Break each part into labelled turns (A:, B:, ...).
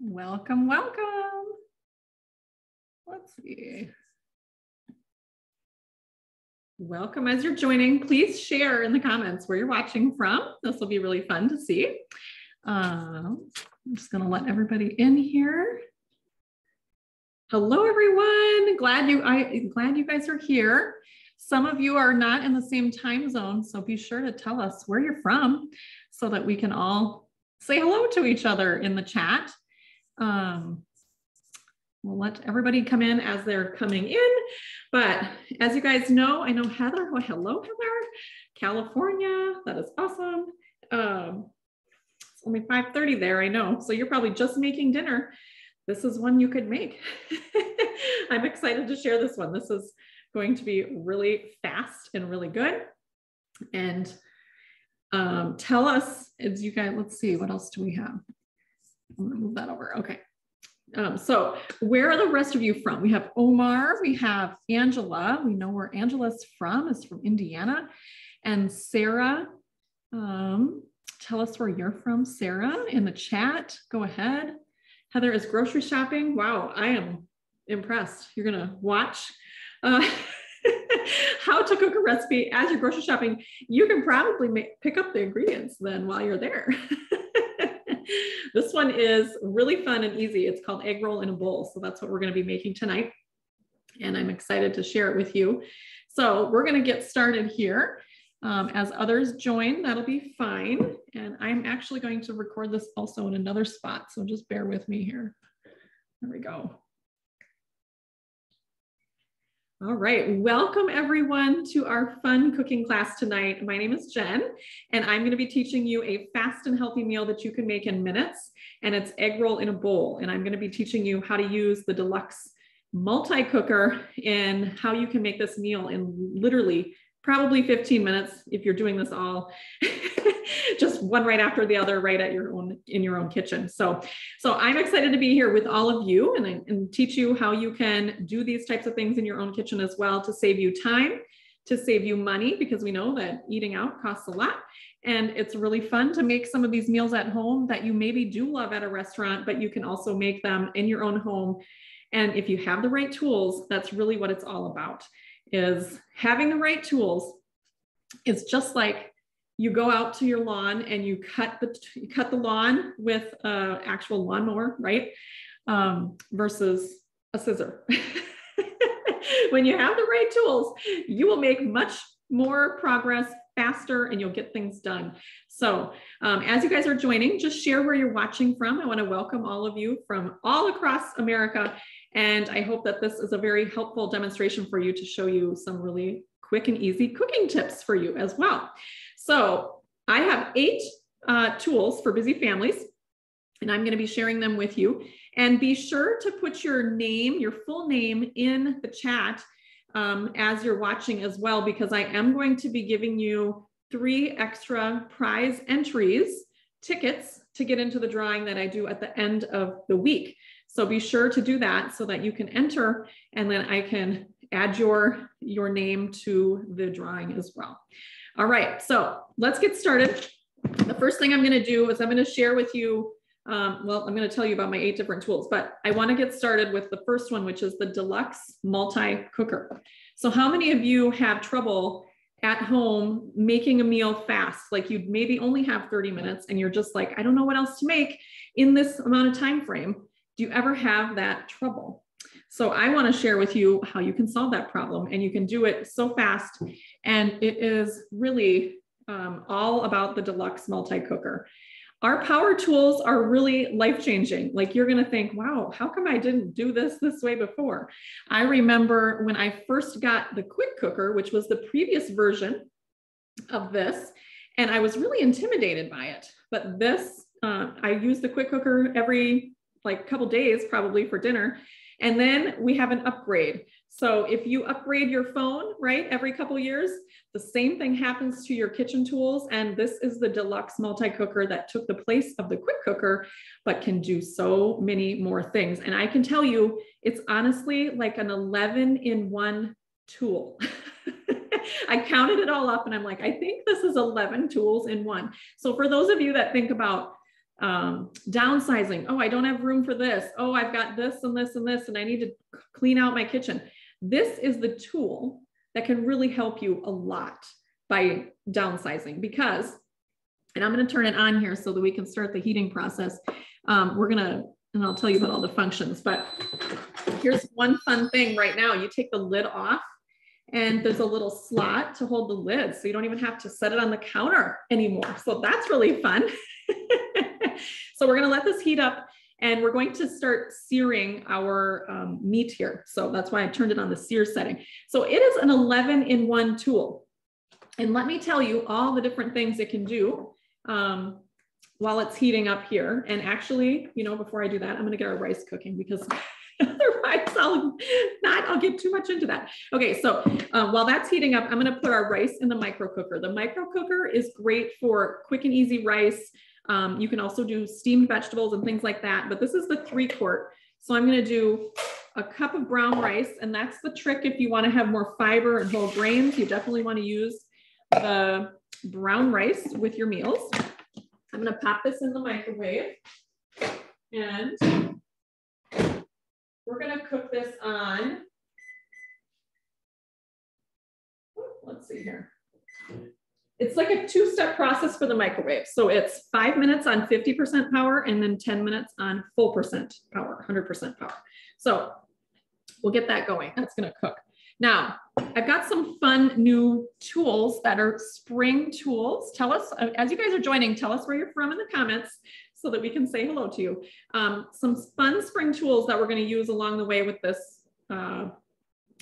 A: Welcome, welcome. Let's see. Welcome as you're joining. Please share in the comments where you're watching from. This will be really fun to see. I'm just going to let everybody in here. Hello, everyone. Glad you guys are here. Some of you are not in the same time zone, so be sure to tell us where you're from so that we can all say hello to each other in the chat. We'll let everybody come in as they're coming in, but as you guys know, I know Heather. Oh, hello, Heather. California, that is awesome. It's only 5:30 there, I know. So you're probably just making dinner. This is one you could make. I'm excited to share this one. This is going to be really fast and really good. And tell us, as you guys, let's see, what else do we have? I'm gonna move that over, okay. So where are the rest of you from? We have Omar, we have Angela. We know where Angela's from, is from Indiana. And Sarah, tell us where you're from, Sarah, in the chat. Go ahead. Heather is grocery shopping. Wow, I am impressed. You're gonna watch how to cook a recipe as you're grocery shopping. You can probably pick up the ingredients then while you're there. This one is really fun and easy. It's called egg roll in a bowl. So that's what we're going to be making tonight. And I'm excited to share it with you. So we're going to get started here. As others join, that'll be fine. And I'm actually going to record this also in another spot. So just bear with me here. There we go. All right, welcome everyone to our fun cooking class tonight. My name is Jen, and I'm going to be teaching you a fast and healthy meal that you can make in minutes, and it's egg roll in a bowl. And I'm going to be teaching you how to use the Deluxe multi-cooker and how you can make this meal in literally probably 15 minutes if you're doing this all just one right after the other, right at in your own kitchen. So I'm excited to be here with all of you and teach you how you can do these types of things in your own kitchen as well to save you time, to save you money, because we know that eating out costs a lot. And it's really fun to make some of these meals at home that you maybe do love at a restaurant, but you can also make them in your own home. And if you have the right tools, that's really what it's all about, is having the right tools. It's just like you go out to your lawn and you cut the lawn with an actual lawnmower, right? Versus a scissor. When you have the right tools, you will make much more progress faster and you'll get things done. So as you guys are joining, just share where you're watching from. I want to welcome all of you from all across America. And I hope that this is a very helpful demonstration for you to show you some really quick and easy cooking tips for you as well. So I have 8 tools for busy families, and I'm going to be sharing them with you. And be sure to put your name, your full name, in the chat as you're watching as well, because I am going to be giving you 3 extra prize entries, tickets, to get into the drawing that I do at the end of the week. So be sure to do that so that you can enter, and then I can add your name to the drawing as well. All right, so let's get started. The first thing I'm going to do is I'm going to share with you, well, I'm going to tell you about my 8 different tools, but I want to get started with the first one, which is the Deluxe multi-cooker. So how many of you have trouble at home making a meal fast? Like you maybe only have 30 minutes and you're just like, I don't know what else to make in this amount of time frame. Do you ever have that trouble? So I want to share with you how you can solve that problem, and you can do it so fast. And it is really all about the Deluxe multi-cooker. Our power tools are really life-changing. Like you're going to think, wow, how come I didn't do this way before? I remember when I first got the quick cooker, which was the previous version of this, and I was really intimidated by it. But this, I use the quick cooker every couple days probably for dinner. And then we have an upgrade. So if you upgrade your phone, right, every couple years, the same thing happens to your kitchen tools. And this is the Deluxe multi-cooker that took the place of the quick cooker, but can do so many more things. And I can tell you, it's honestly like an 11-in-1 tool. I counted it all up and I'm like, I think this is 11 tools in one. So for those of you that think about Downsizing. Oh, I don't have room for this. Oh, I've got this and this and this, and I need to clean out my kitchen. This is the tool that can really help you a lot by downsizing because, and I'm going to turn it on here so that we can start the heating process. And I'll tell you about all the functions, but here's one fun thing right now. You take the lid off and there's a little slot to hold the lid. So you don't even have to set it on the counter anymore. So that's really fun. So we're going to let this heat up and we're going to start searing our meat here. So that's why I turned it on the sear setting. So it is an 11-in-1 tool. And let me tell you all the different things it can do while it's heating up here. And actually, you know, before I do that, I'm going to get our rice cooking because otherwise I'll get too much into that. Okay, so while that's heating up, I'm going to put our rice in the microcooker. The microcooker is great for quick and easy rice. You can also do steamed vegetables and things like that, but this is the 3-quart. So I'm going to do a cup of brown rice, and that's the trick. If you want to have more fiber and whole grains, you definitely want to use the brown rice with your meals. I'm going to pop this in the microwave and we're going to cook this on, let's see here. It's like a 2-step process for the microwave. So it's 5 minutes on 50% power and then 10 minutes on full percent power, 100% power. So we'll get that going. That's going to cook. Now, I've got some fun new tools that are spring tools. Tell us, as you guys are joining, tell us where you're from in the comments so that we can say hello to you. Some fun spring tools that we're going to use along the way with this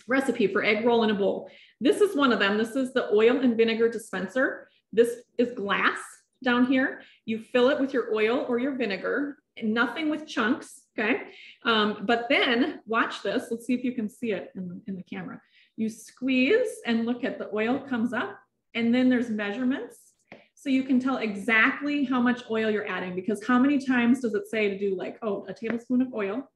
A: recipe for egg roll in a bowl. This is one of them. This is the oil and vinegar dispenser. This is glass down here. You fill it with your oil or your vinegar, nothing with chunks. Okay. But then watch this. Let's see if you can see it in the camera. You squeeze and look at the oil comes up and then there's measurements. So you can tell exactly how much oil you're adding because how many times does it say to do like, oh, a tablespoon of oil.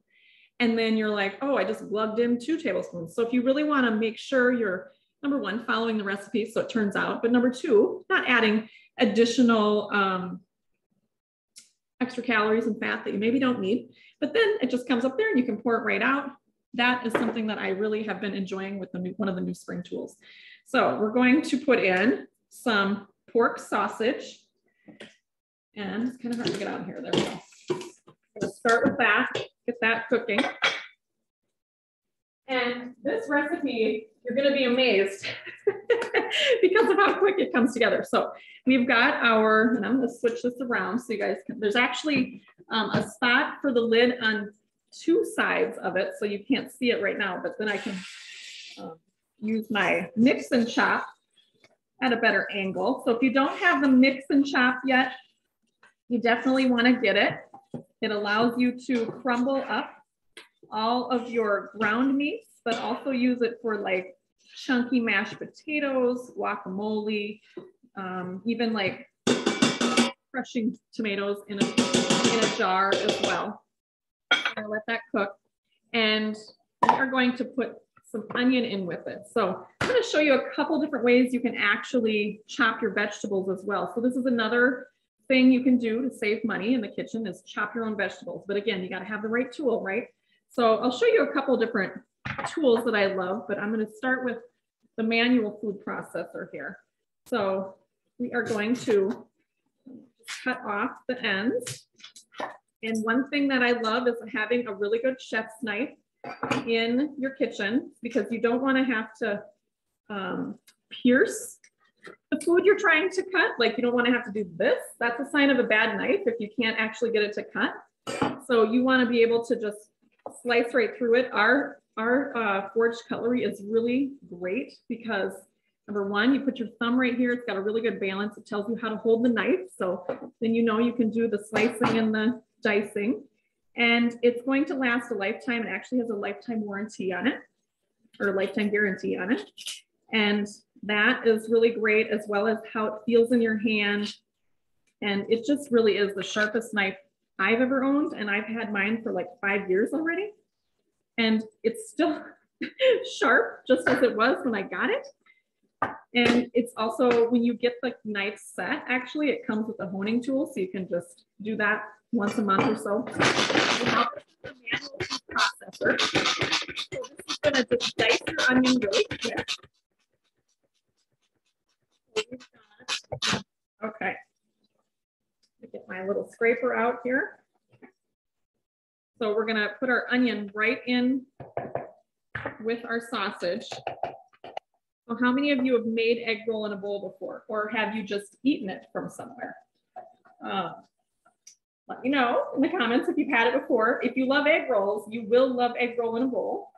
A: And then you're like, oh, I just glugged in 2 tablespoons. So if you really want to make sure you're, number one, following the recipe so it turns out, but number 2, not adding additional extra calories and fat that you maybe don't need, but then it just comes up there and you can pour it right out. That is something that I really have been enjoying with one of the new spring tools. So we're going to put in some pork sausage and it's kind of hard to get out of here. There we go. I'm going to start with that, get that cooking. And this recipe, you're going to be amazed because of how quick it comes together. So we've got our, and I'm going to switch this around so you guys can, there's actually a spot for the lid on 2 sides of it. So you can't see it right now, but then I can use my mix and chop at a better angle. So if you don't have the mix and chop yet, you definitely want to get it. It allows you to crumble up all of your ground meats, but also use it for like chunky mashed potatoes, guacamole, even like crushing tomatoes in a jar as well. I'll let that cook. And we are going to put some onion in with it. So I'm going to show you a couple different ways you can actually chop your vegetables as well. So this is another thing you can do to save money in the kitchen is chop your own vegetables. But again, you got to have the right tool, right? So I'll show you a couple different tools that I love, but I'm going to start with the manual food processor here. So we are going to cut off the ends. And one thing that I love is having a really good chef's knife in your kitchen because you don't want to have to pierce the food you're trying to cut. Like you don't want to have to do this. That's a sign of a bad knife if you can't actually get it to cut. So you want to be able to just slice right through it. Our forged cutlery is really great because number one, you put your thumb right here. It's got a really good balance. It tells you how to hold the knife. So then you know you can do the slicing and the dicing. And it's going to last a lifetime. It actually has a lifetime warranty on it or a lifetime guarantee on it. And that is really great as well as how it feels in your hand. And it just really is the sharpest knife I've ever owned. And I've had mine for like 5 years already. And it's still sharp just as it was when I got it. And it's also, when you get the knife set, actually, it comes with a honing tool, so you can just do that once a month or so. Now, this is the manual food processor. So this is going to just dice your onion really quick. Okay. Get my little scraper out here. So we're going to put our onion right in with our sausage. So how many of you have made egg roll in a bowl before, or have you just eaten it from somewhere? Let me know in the comments if you've had it before. If you love egg rolls, you will love egg roll in a bowl.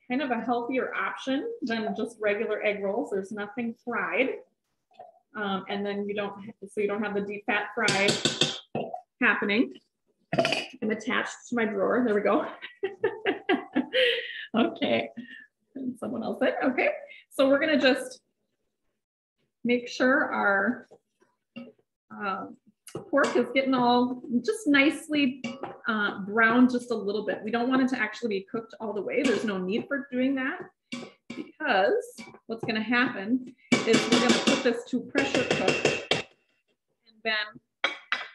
A: Kind of a healthier option than just regular egg rolls. There's nothing fried. And then you don't have the deep fat fried happening. I'm attached to my drawer. There we go. Okay. And someone else said, okay. So we're going to just make sure our pork is getting all just nicely browned just a little bit. We don't want it to actually be cooked all the way. There's no need for doing that, because what's going to happen is we're going to put this to pressure cook, and then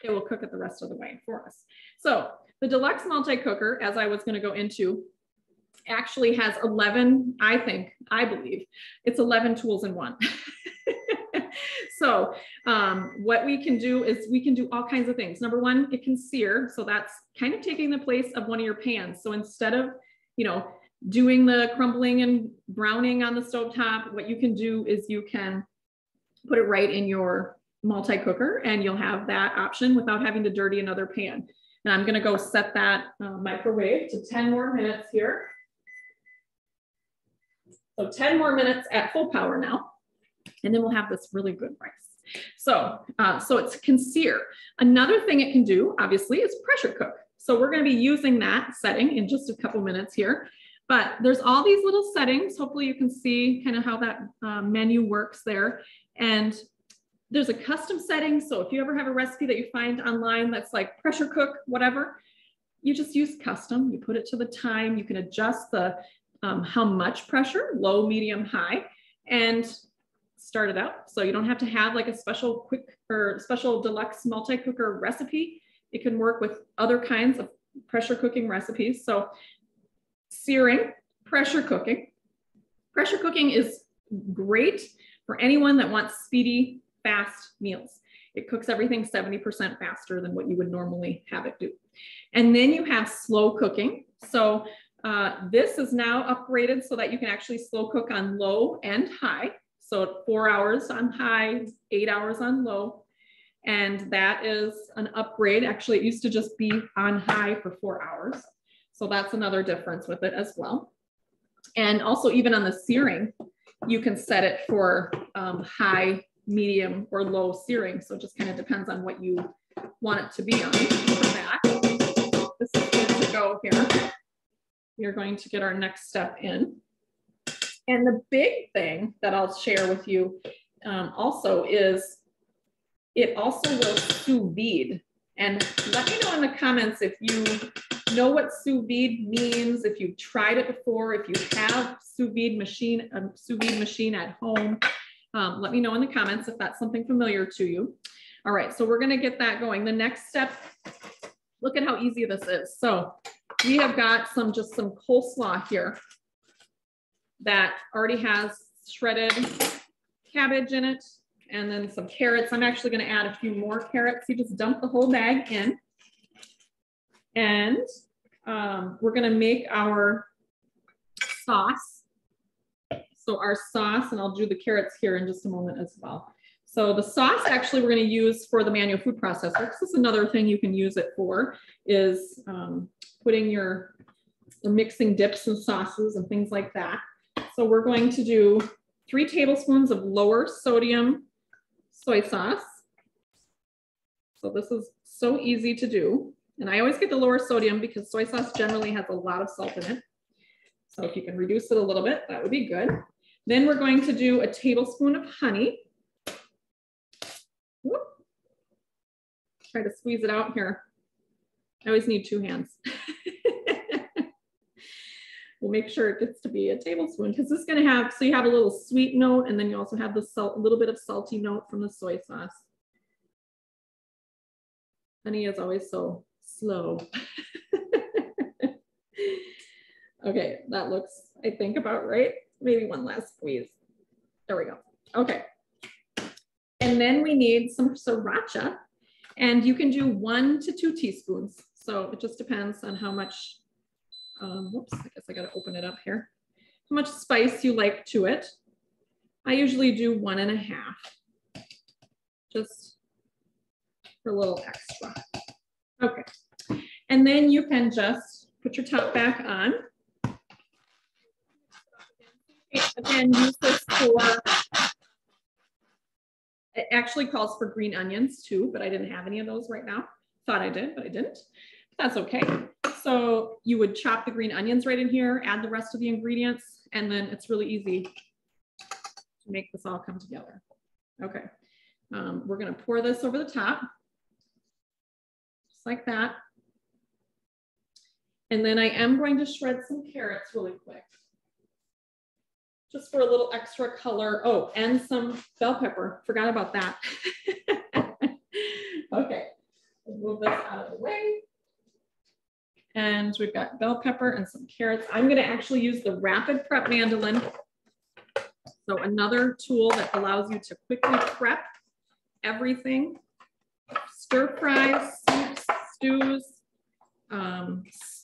A: it will cook it the rest of the way for us. So the Deluxe multi-cooker, as I was going to go into, actually has 11, I believe, it's 11 tools in one. So what we can do is we can do all kinds of things. Number one, it can sear. So that's kind of taking the place of one of your pans. So instead of, doing the crumbling and browning on the stovetop, what you can do is you can put it right in your multi-cooker, and you'll have that option without having to dirty another pan. And I'm going to go set that microwave to 10 more minutes here. So 10 more minutes at full power now, and then we'll have this really good rice. So it can sear. Another thing it can do, obviously, is pressure cook. So we're going to be using that setting in just a couple minutes here. But there's all these little settings. Hopefully you can see kind of how that menu works there. And there's a custom setting. So if you ever have a recipe that you find online that's like pressure cook, whatever, you just use custom. You put it to the time. You can adjust the how much pressure, low, medium, high, and start it out. So you don't have to have like a special quick or special deluxe multi-cooker recipe. It can work with other kinds of pressure cooking recipes. So searing, pressure cooking. Pressure cooking is great for anyone that wants speedy, fast meals. It cooks everything 70% faster than what you would normally have it do. And then you have slow cooking. So this is now upgraded so that you can actually slow cook on low and high. So 4 hours on high, 8 hours on low. And that is an upgrade. Actually, it used to just be on high for 4 hours. So that's another difference with it as well. And also even on the searing, you can set it for high, medium, or low searing. So it just kind of depends on what you want it to be on for that. This is good to go here. We're going to get our next step in. And the big thing that I'll share with you also is it also will sous vide. And let me know in the comments if you know what sous vide means, if you've tried it before, if you have sous vide machine at home. Let me know in the comments if that's something familiar to you. All right, so we're going to get that going. The next step, look at how easy this is. So we have got some coleslaw here that already has shredded cabbage in it, and then some carrots. I'm actually going to add a few more carrots. You just dump the whole bag in, and we're going to make our sauce. So our sauce, and I'll do the carrots here in just a moment as well. So the sauce actually we're going to use for the manual food processor. This is another thing you can use it for, is putting or mixing dips and sauces and things like that. So we're going to do 3 tablespoons of lower sodium soy sauce. So this is so easy to do. And I always get the lower sodium because soy sauce generally has a lot of salt in it. So if you can reduce it a little bit, that would be good. Then we're going to do a tablespoon of honey. Whoop. Try to squeeze it out here. I always need 2 hands. we'll make sure it gets to be a tablespoon because this is going to have, so you have a little sweet note and then you also have the salt, a little bit of salty note from the soy sauce. Honey is always so slow. Okay, that looks, I think, about right. Maybe one last squeeze. There we go. Okay. And then we need some sriracha, and you can do 1 to 2 teaspoons. So it just depends on how much, whoops, I guess I got to open it up here. How much spice you like to it. I usually do 1.5, just for a little extra. Okay. And then you can just put your top back on. Again, use this for, it actually calls for green onions too, but I didn't have any of those right now. Thought I did, but I didn't. That's okay. So you would chop the green onions right in here, add the rest of the ingredients, and then it's really easy to make this all come together. Okay. We're going to pour this over the top, just like that. And then I am going to shred some carrots really quick, just for a little extra color. Oh, and some bell pepper. Forgot about that. Okay, we'll move this out of the way. And we've got bell pepper and some carrots. I'm going to actually use the Rapid Prep Mandolin. So another tool that allows you to quickly prep everything. Stir fries, soups, stews.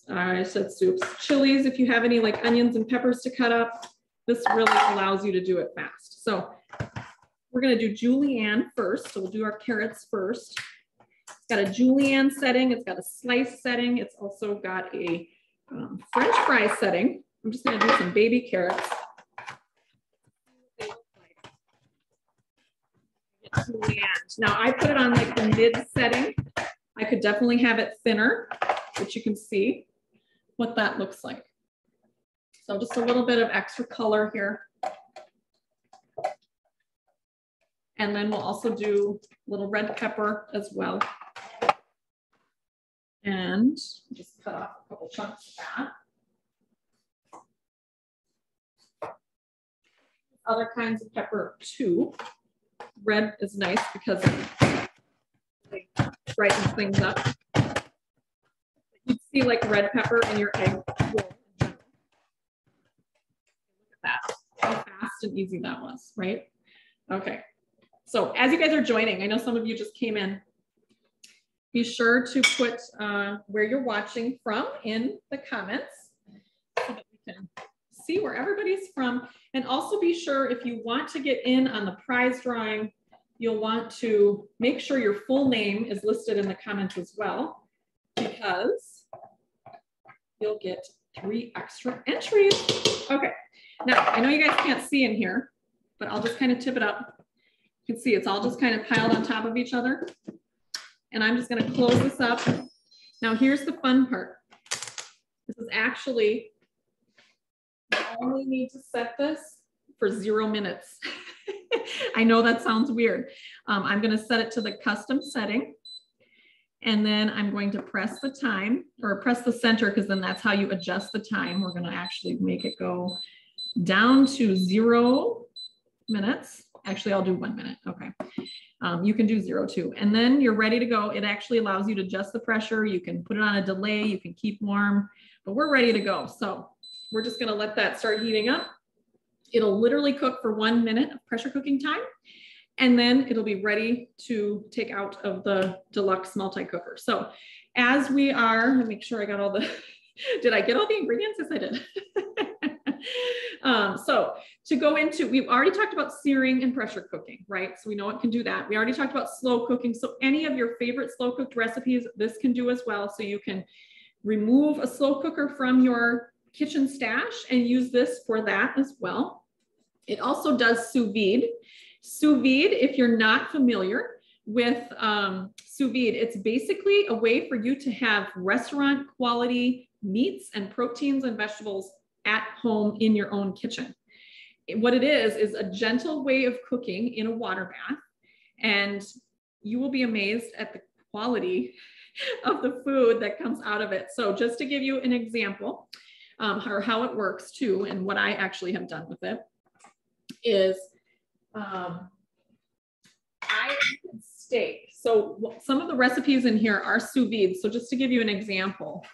A: I said soups, chilies. If you have any like onions and peppers to cut up, this really allows you to do it fast. So we're going to do julienne first. So we'll do our carrots first. It's got a julienne setting. It's got a slice setting. It's also got a French fry setting. I'm just going to do some baby carrots. Now I put it on like the mid setting. I could definitely have it thinner, but you can see what that looks like. So just a little bit of extra color here. And then we'll also do a little red pepper as well. And just cut off a couple chunks of that. Other kinds of pepper too. Red is nice because it brightens things up. You'd see like red pepper in your egg roll. Look at that, how fast and easy that was, right? Okay, so as you guys are joining, I know some of you just came in. Be sure to put where you're watching from in the comments so that we can see where everybody's from. And also be sure, if you want to get in on the prize drawing, you'll want to make sure your full name is listed in the comments as well, because you'll get 3 extra entries. Okay, now I know you guys can't see in here, but I'll just kind of tip it up. You can see it's all just kind of piled on top of each other. And I'm just going to close this up. Now here's the fun part. This is actually, you only need to set this for 0 minutes. I know that sounds weird. I'm going to set it to the custom setting. And then I'm going to press the time, or press the center, because then that's how you adjust the time. We're going to actually make it go down to 0 minutes. Actually, I'll do 1 minute. Okay. You can do 0 too. And then you're ready to go. It actually allows you to adjust the pressure. You can put it on a delay. You can keep warm, but we're ready to go. So we're just going to let that start heating up. It'll literally cook for 1 minute of pressure cooking time. And then it'll be ready to take out of the Deluxe multi-cooker. So as we are, let me make sure I got all the, did I get all the ingredients? Yes, I did. So to go into, we've already talked about searing and pressure cooking, right? So we know it can do that. We already talked about slow cooking. So any of your favorite slow cooked recipes, this can do as well. So you can remove a slow cooker from your kitchen stash and use this for that as well. It also does sous vide. Sous vide, if you're not familiar with sous vide, it's basically a way for you to have restaurant quality meats and proteins and vegetables at home in your own kitchen. What it is a gentle way of cooking in a water bath, and you will be amazed at the quality of the food that comes out of it. So just to give you an example, or how it works too. And what I actually have done with it is steak. So some of the recipes in here are sous vide. So just to give you an example,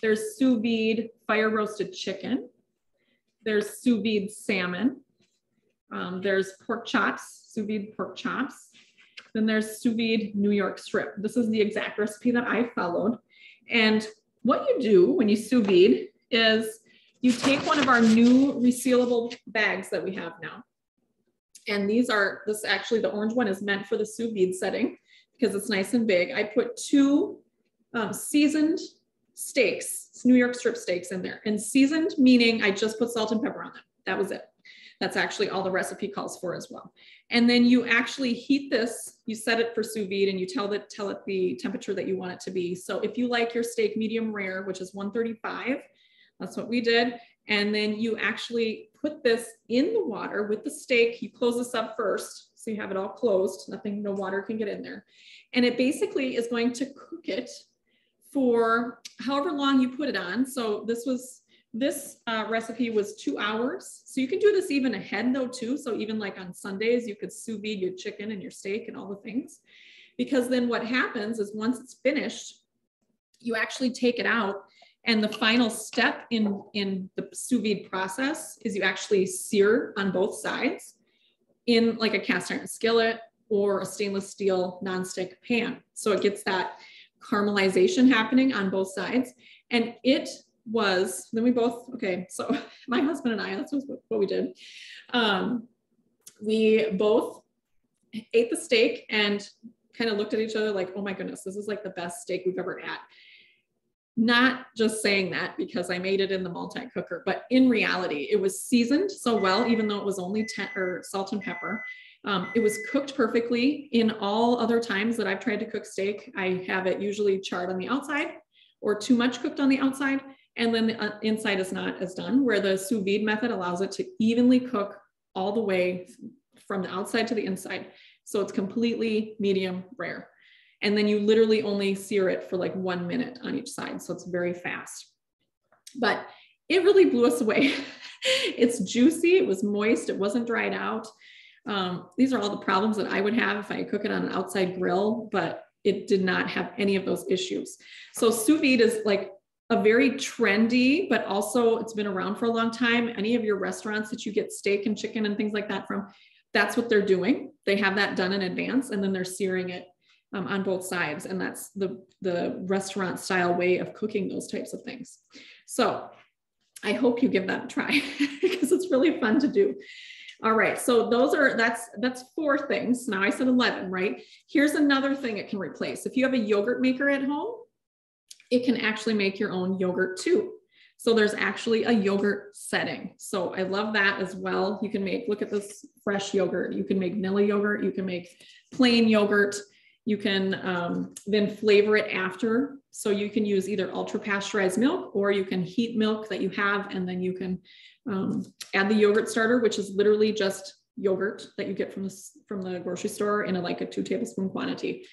A: there's sous vide fire roasted chicken. There's sous vide salmon. There's pork chops, sous vide pork chops. Then there's sous vide New York strip. This is the exact recipe that I followed. And what you do when you sous vide is you take one of our new resealable bags that we have now. And these are, this actually, the orange one is meant for the sous vide setting because it's nice and big. I put 2 seasoned steaks, New York strip steaks in there. And seasoned meaning I just put salt and pepper on them. That was it. That's actually all the recipe calls for as well. And then you actually heat this, you set it for sous vide and you tell it the temperature that you want it to be. So if you like your steak medium rare, which is 135, that's what we did. And then you actually put this in the water with the steak. You close this up first. So you have it all closed, no water can get in there. And it basically is going to cook it for however long you put it on. So this recipe was 2 hours. So you can do this even ahead though too. So even like on Sundays, you could sous vide your chicken and your steak and all the things. Because then what happens is once it's finished, you actually take it out. And the final step in the sous vide process is you actually sear on both sides in like a cast iron skillet or a stainless steel nonstick pan. So it gets that caramelization happening on both sides. And it was, then we both, okay, so my husband and I, that's what we did. We both ate the steak and kind of looked at each other like, oh my goodness, this is like the best steak we've ever had. Not just saying that because I made it in the multi-cooker, but in reality, it was seasoned so well, even though it was only salt and pepper. It was cooked perfectly. In all other times that I've tried to cook steak, I have it usually charred on the outside or too much cooked on the outside. And then the inside is not as done, where the sous vide method allows it to evenly cook all the way from the outside to the inside. So it's completely medium rare. And then you literally only sear it for like 1 minute on each side. So it's very fast, but it really blew us away. It's juicy. It was moist. It wasn't dried out. These are all the problems that I would have if I cook it on an outside grill, but it did not have any of those issues. So sous vide is like a very trendy, but also it's been around for a long time. Any of your restaurants that you get steak and chicken and things like that from, that's what they're doing. They have that done in advance and then they're searing it on both sides. And that's the restaurant style way of cooking those types of things. So I hope you give that a try because it's really fun to do. All right, so that's 4 things. Now I said 11, right? Here's another thing it can replace. If you have a yogurt maker at home, it can actually make your own yogurt too. So there's actually a yogurt setting. So I love that as well. You can make, look at this fresh yogurt. You can make vanilla yogurt. You can make plain yogurt. You can then flavor it after. So you can use either ultra pasteurized milk or you can heat milk that you have, and then you can add the yogurt starter, which is literally just yogurt that you get from the grocery store in like a 2 tablespoon quantity.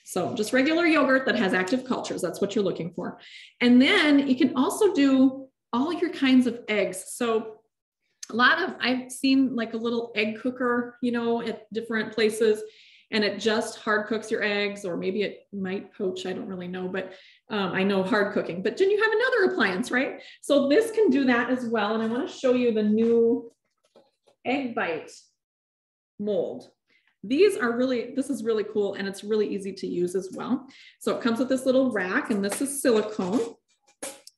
A: So just regular yogurt that has active cultures. That's what you're looking for. And then you can also do all your kinds of eggs. So I've seen like a little egg cooker, you know, at different places, and it just hard cooks your eggs, or maybe it might poach. I don't really know, but I know hard cooking, but then you have another appliance, right? So this can do that as well. And I want to show you the new egg bite mold. This is really cool, and it's really easy to use as well. So it comes with this little rack, and this is silicone.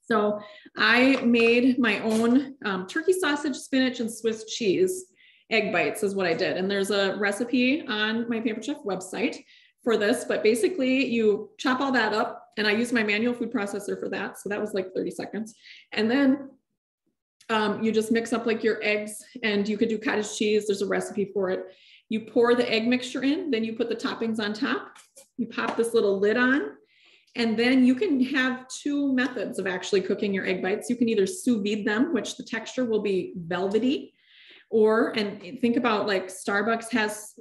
A: So I made my own turkey sausage, spinach, and Swiss cheese egg bites is what I did. And there's a recipe on my Pampered Chef website for this, but basically you chop all that up, and I use my manual food processor for that. So that was like 30 seconds. And then you just mix up like your eggs, and you could do cottage cheese. There's a recipe for it. You pour the egg mixture in, then you put the toppings on top. You pop this little lid on, and then you can have 2 methods of actually cooking your egg bites. You can either sous vide them, which the texture will be velvety, and think about like Starbucks has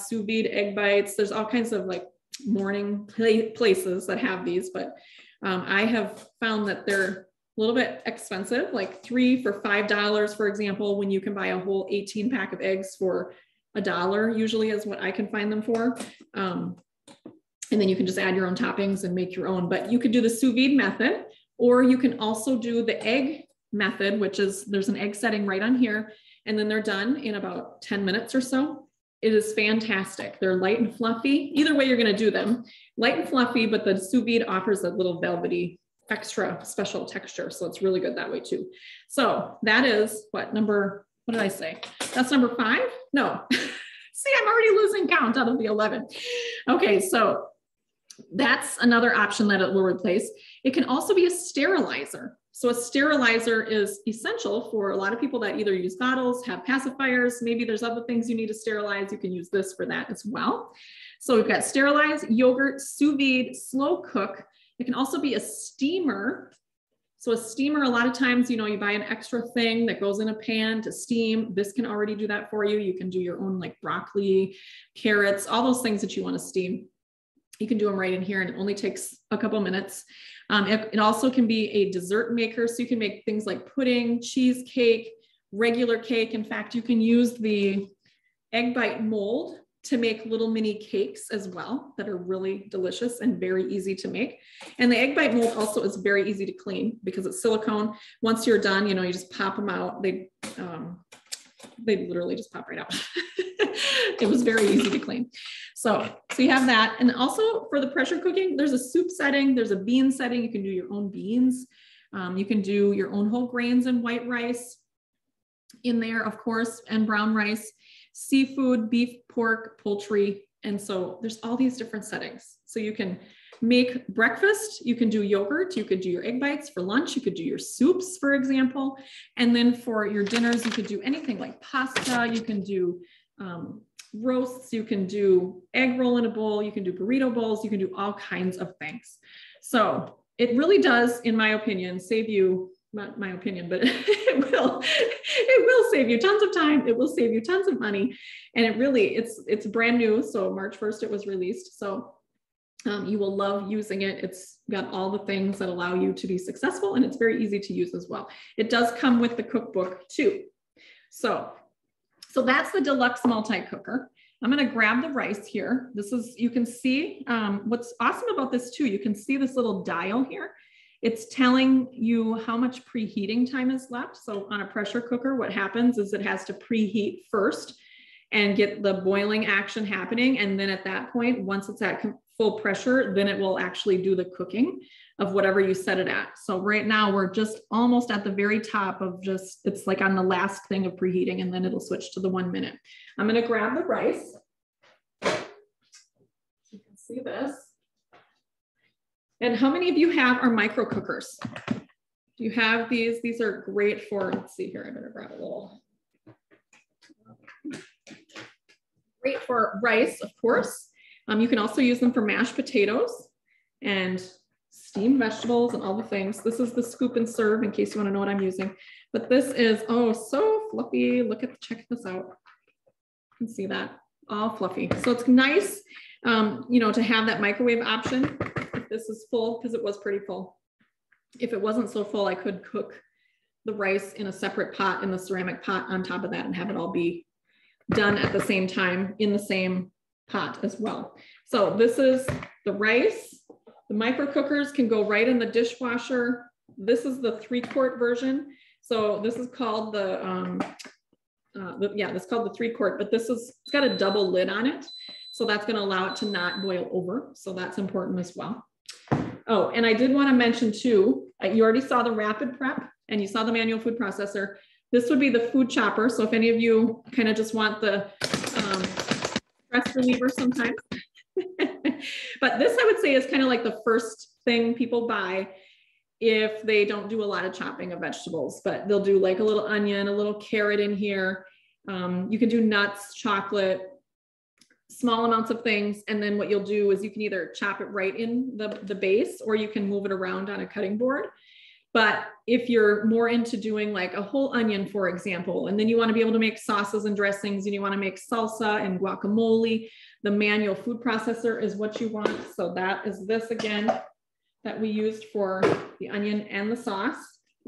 A: sous vide egg bites. There's all kinds of like morning places that have these, but I have found that they're little bit expensive, like 3 for $5, for example, when you can buy a whole 18 pack of eggs for $1 usually is what I can find them for. And then you can just add your own toppings and make your own, but you could do the sous vide method, or you can also do the egg method, which is there's an egg setting right on here, and then they're done in about 10 minutes or so. It is fantastic. They're light and fluffy. Either way you're going to do them, light and fluffy, but the sous vide offers a little velvety extra special texture. So it's really good that way too. So that is what did I say? That's number 5? No, see, I'm already losing count out of the 11. Okay, so that's another option that it will replace. It can also be a sterilizer. So a sterilizer is essential for a lot of people that either use bottles, have pacifiers, maybe there's other things you need to sterilize. You can use this for that as well. So we've got sterilize, yogurt, sous vide, slow cook. It can also be a steamer. So a steamer, a lot of times, you buy an extra thing that goes in a pan to steam. This can already do that for you. You can do your own like broccoli, carrots, all those things that you want to steam. You can do them right in here, and it only takes a couple minutes. It also can be a dessert maker. So you can make things like pudding, cheesecake, regular cake. In fact, you can use the egg bite mold to make little mini cakes as well that are really delicious and very easy to make. And the egg bite mold also is very easy to clean because it's silicone. Once you're done, you just pop them out. They literally just pop right out. It was very easy to clean. So you have that. And also for the pressure cooking, there's a soup setting, there's a bean setting. You can do your own beans. You can do your own whole grains and white rice in there, of course, and brown rice, seafood, beef, pork, poultry. And so there's all these different settings. So you can make breakfast, you can do yogurt, you could do your egg bites for lunch, you could do your soups, for example. And then for your dinners, you could do anything like pasta, you can do roasts, you can do egg roll in a bowl, you can do burrito bowls, you can do all kinds of things. So it really does, in my opinion, save you, not my opinion, but it will save you tons of time. It will save you tons of money. And it's brand new. So March 1st, it was released. So you will love using it. It's got all the things that allow you to be successful, and it's very easy to use as well. It does come with the cookbook too. So that's the Deluxe multi-cooker. I'm going to grab the rice here. You can see what's awesome about this too. You can see this little dial here. It's telling you how much preheating time is left. So on a pressure cooker, what happens is it has to preheat first and get the boiling action happening. And then at that point, once it's at full pressure, then it will actually do the cooking of whatever you set it at. So right now we're just almost at the very top of it's like on the last thing of preheating, and then it'll switch to the 1 minute. I'm going to grab the rice. You can see this. And how many of you have our micro cookers? Do you have these? These are great for, let's see here, I better grab a little. Great for rice, of course. You can also use them for mashed potatoes and steamed vegetables and all the things. This is the scoop and serve in case you want to know what I'm using. But this is, oh, so fluffy. Check this out. You can see that, all fluffy. So it's nice, to have that microwave option. If this is full, because it was pretty full. If it wasn't so full, I could cook the rice in a separate pot, in the ceramic pot on top of that, and have it all be done at the same time in the same pot as well. So this is the rice. The micro cookers can go right in the dishwasher. This is the 3-quart version. So this is called this is called the 3-quart, but it's got a double lid on it. So that's going to allow it to not boil over. So that's important as well. Oh, and I did want to mention too, you already saw the rapid prep and you saw the manual food processor. This would be the food chopper. So if any of you kind of just want the stress reliever sometimes, but this I would say is kind of like the first thing people buy if they don't do a lot of chopping of vegetables, but they'll do like a little onion, a little carrot in here. You can do nuts, chocolate, small amounts of things. And then what you'll do is you can either chop it right in the base, or you can move it around on a cutting board. But if you're more into doing like a whole onion, for example, and then you want to be able to make sauces and dressings, and you want to make salsa and guacamole, the manual food processor is what you want. So that is this again that we used for the onion and the sauce.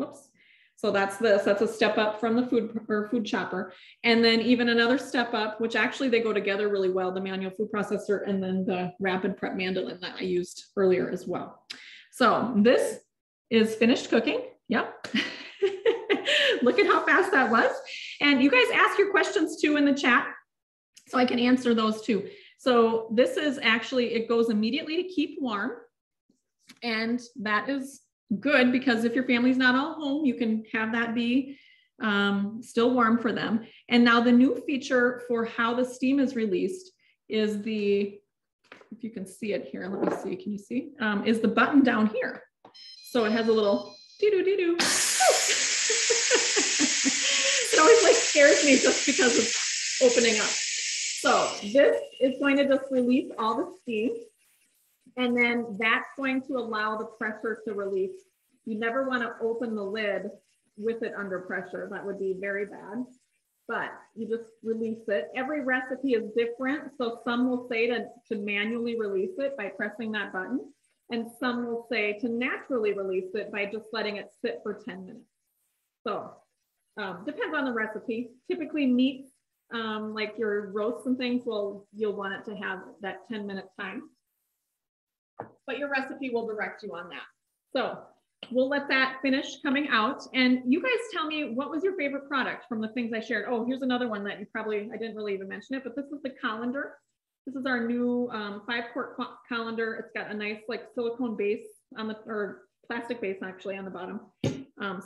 A: Whoops. So that's this, that's a step up from the food chopper. And then even another step up, which actually they go together really well, the manual food processor and then the rapid prep mandolin that I used earlier as well. So this is finished cooking. Yep. Look at how fast that was. And you guys ask your questions too in the chat, so I can answer those too. So this is actually, it goes immediately to keep warm. And that is good because if your family's not all home, you can have that be still warm for them. And now the new feature for how the steam is released is the, if you can see it here, let me see, can you see? Is the button down here. So it has a little doo-doo-doo-doo. It always like scares me just because it's opening up. So this is going to just release all the steam. And then that's going to allow the pressure to release. You never want to open the lid with it under pressure. That would be very bad, but you just release it. Every recipe is different. So some will say to manually release it by pressing that button. And some will say to naturally release it by just letting it sit for 10 minutes. So depends on the recipe. Typically meats, like your roasts and things, you'll want it to have that 10-minute time. But your recipe will direct you on that. So we'll let that finish coming out. And you guys tell me, what was your favorite product from the things I shared? Oh, here's another one that you probably, I didn't really even mention it, but this is the colander. This is our new 5-quart colander. It's got a nice like silicone base on the, or plastic base actually on the bottom.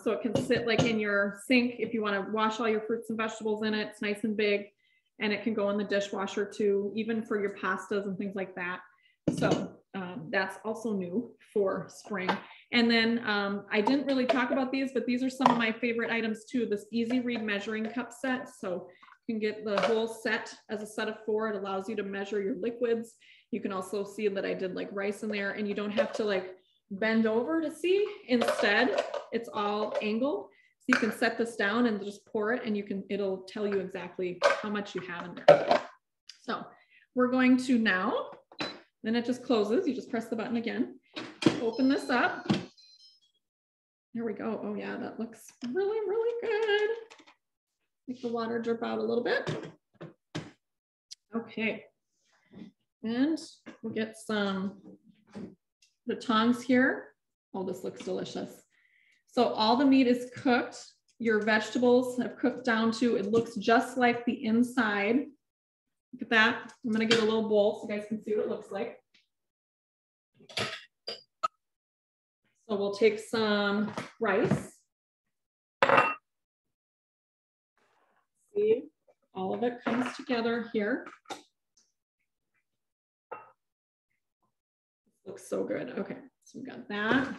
A: So it can sit like in your sink if you want to wash all your fruits and vegetables in it. It's nice and big, and it can go in the dishwasher too, even for your pastas and things like that. So that's also new for spring. And then I didn't really talk about these, but these are some of my favorite items too. This Easy Read measuring cup set. So you can get the whole set as a set of 4. It allows you to measure your liquids. You can also see that I did like rice in there, and you don't have to like bend over to see. Instead, it's all angled. So you can set this down and just pour it, and it'll tell you exactly how much you have in there. So we're going to now, then it just closes. You just press the button again, open this up. There we go. Oh yeah, that looks really, really good. Make the water drip out a little bit. Okay. And we'll get the tongs here. Oh, this looks delicious. So all the meat is cooked. Your vegetables have cooked down to, it looks just like the inside. Look at that. I'm gonna get a little bowl so you guys can see what it looks like. So we'll take some rice. See, all of it comes together here. Looks so good. Okay, so we got that.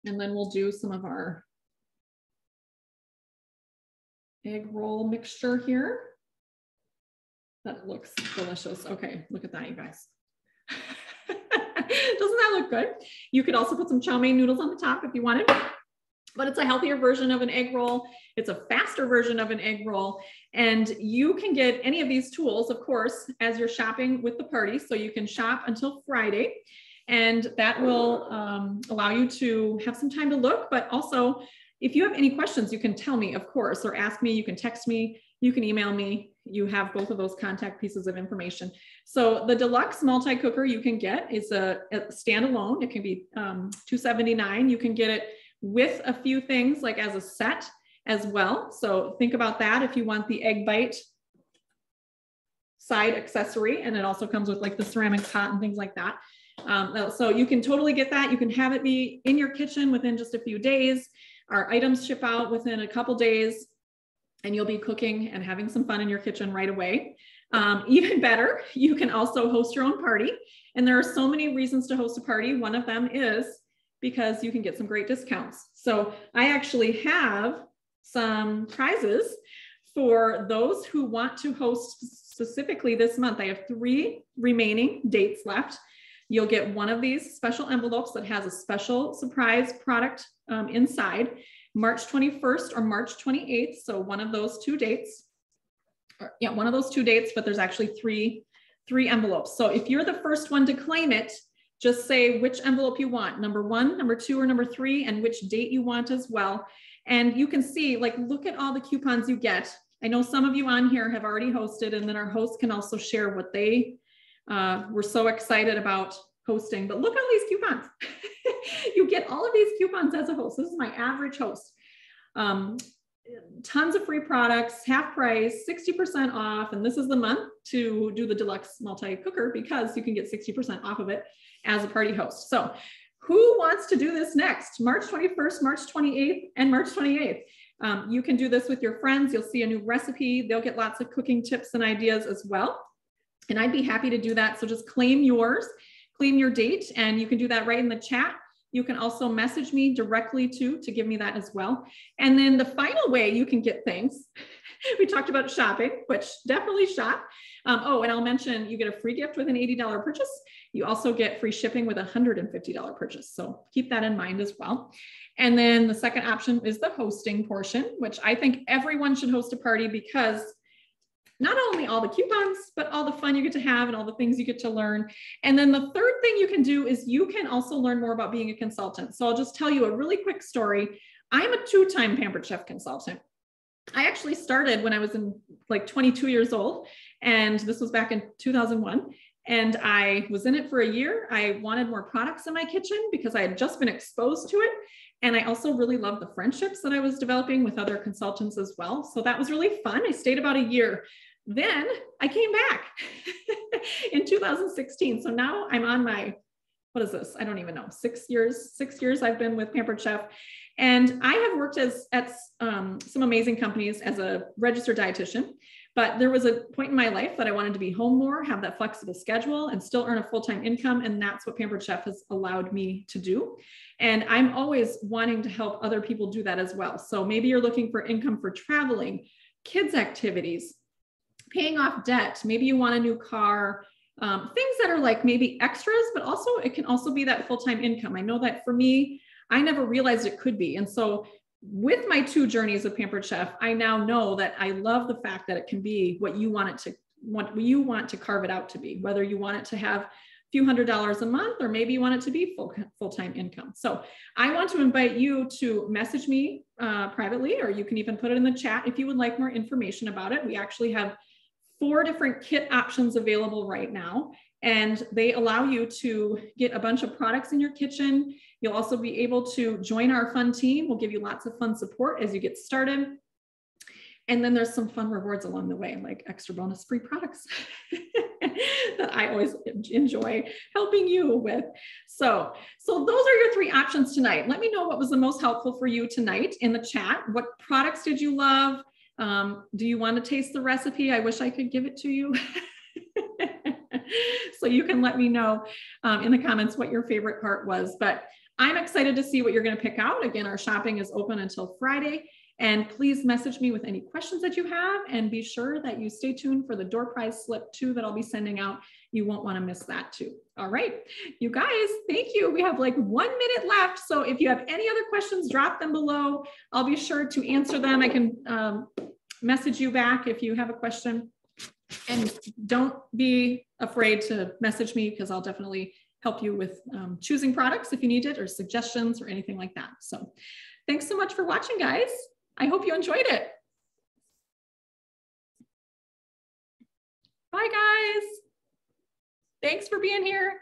A: And then we'll do some of our egg roll mixture here. That looks delicious. Okay, look at that, you guys. Doesn't that look good? You could also put some chow mein noodles on the top if you wanted, but it's a healthier version of an egg roll. It's a faster version of an egg roll. And you can get any of these tools, of course, as you're shopping with the party. So you can shop until Friday, and that will allow you to have some time to look. But also, if you have any questions, you can tell me, of course, or ask me. You can text me, you can email me. You have both of those contact pieces of information. So the Deluxe multi-cooker you can get is a standalone. It can be $279. You can get it with a few things like as a set as well. So think about that if you want the egg bite side accessory, and it also comes with like the ceramic pot and things like that. So you can totally get that. You can have it be in your kitchen within just a few days. Our items ship out within a couple days, and you'll be cooking and having some fun in your kitchen right away. Even better, you can also host your own party. And there are so many reasons to host a party. One of them is because you can get some great discounts. So I actually have some prizes for those who want to host specifically this month. I have 3 remaining dates left. You'll get one of these special envelopes that has a special surprise product inside, March 21st or March 28th. So one of those 2 dates, one of those 2 dates, but there's actually three envelopes. So if you're the first one to claim it, Just say which envelope you want, number 1, number 2, or number 3, and which date you want as well. And you can see, like, look at all the coupons you get. I know some of you on here have already hosted, and then our hosts can also share what they were so excited about hosting. But look at all these coupons. You get all of these coupons as a host. This is my average host. Tons of free products, half price, 60% off. And this is the month to do the Deluxe multi-cooker because you can get 60% off of it as a party host. So who wants to do this next? March 21st, March 28th, and March 28th. You can do this with your friends. You'll see a new recipe. They'll get lots of cooking tips and ideas as well. And I'd be happy to do that. So just claim yours, claim your date, and you can do that right in the chat. You can also message me directly to give me that as well. And then the final way you can get things, we talked about shopping, which definitely shop. Oh, and I'll mention you get a free gift with an $80 purchase. You also get free shipping with a $150 purchase. So keep that in mind as well. And then the second option is the hosting portion, which I think everyone should host a party because not only all the coupons, but all the fun you get to have and all the things you get to learn. And then the third thing you can do is you can also learn more about being a consultant. So I'll just tell you a really quick story. I'm a 2-time Pampered Chef consultant. I actually started when I was in like 22 years old, and this was back in 2001. And I was in it for a year. I wanted more products in my kitchen because I had just been exposed to it. And I also really loved the friendships that I was developing with other consultants as well. So that was really fun. I stayed about a year. Then I came back in 2016. So now I'm on my, what is this? I don't even know, 6 years. 6 years I've been with Pampered Chef. And I have worked at some amazing companies as a registered dietitian. But there was a point in my life that I wanted to be home more, have that flexible schedule, and still earn a full-time income. And that's what Pampered Chef has allowed me to do. And I'm always wanting to help other people do that as well. So maybe you're looking for income for traveling, kids' activities, paying off debt. Maybe you want a new car, things that are like maybe extras, but also it can also be that full-time income. I know that for me, I never realized it could be. And so with my 2 journeys of Pampered Chef, I now know that I love the fact that it can be what you want to carve it out to be, whether you want it to have a few $100s a month, or maybe you want it to be full-time income. So I want to invite you to message me privately, or you can even put it in the chat if you would like more information about it. We actually have 4 different kit options available right now, and they allow you to get a bunch of products in your kitchen. You'll also be able to join our fun team. We'll give you lots of fun support as you get started. And then there's some fun rewards along the way, like extra bonus free products that I always enjoy helping you with. So those are your 3 options tonight. Let me know what was the most helpful for you tonight in the chat. What products did you love? Do you want to taste the recipe? I wish I could give it to you. So you can let me know in the comments what your favorite part was. But I'm excited to see what you're going to pick out. Again, our shopping is open until Friday. And please message me with any questions that you have, and be sure that you stay tuned for the door prize slip too that I'll be sending out. You won't want to miss that too. All right, you guys, thank you. We have like 1 minute left. So if you have any other questions, drop them below. I'll be sure to answer them. I can message you back if you have a question. And don't be afraid to message me, because I'll definitely help you with choosing products if you need it, or suggestions or anything like that. So thanks so much for watching, guys. I hope you enjoyed it. Bye, guys. Thanks for being here.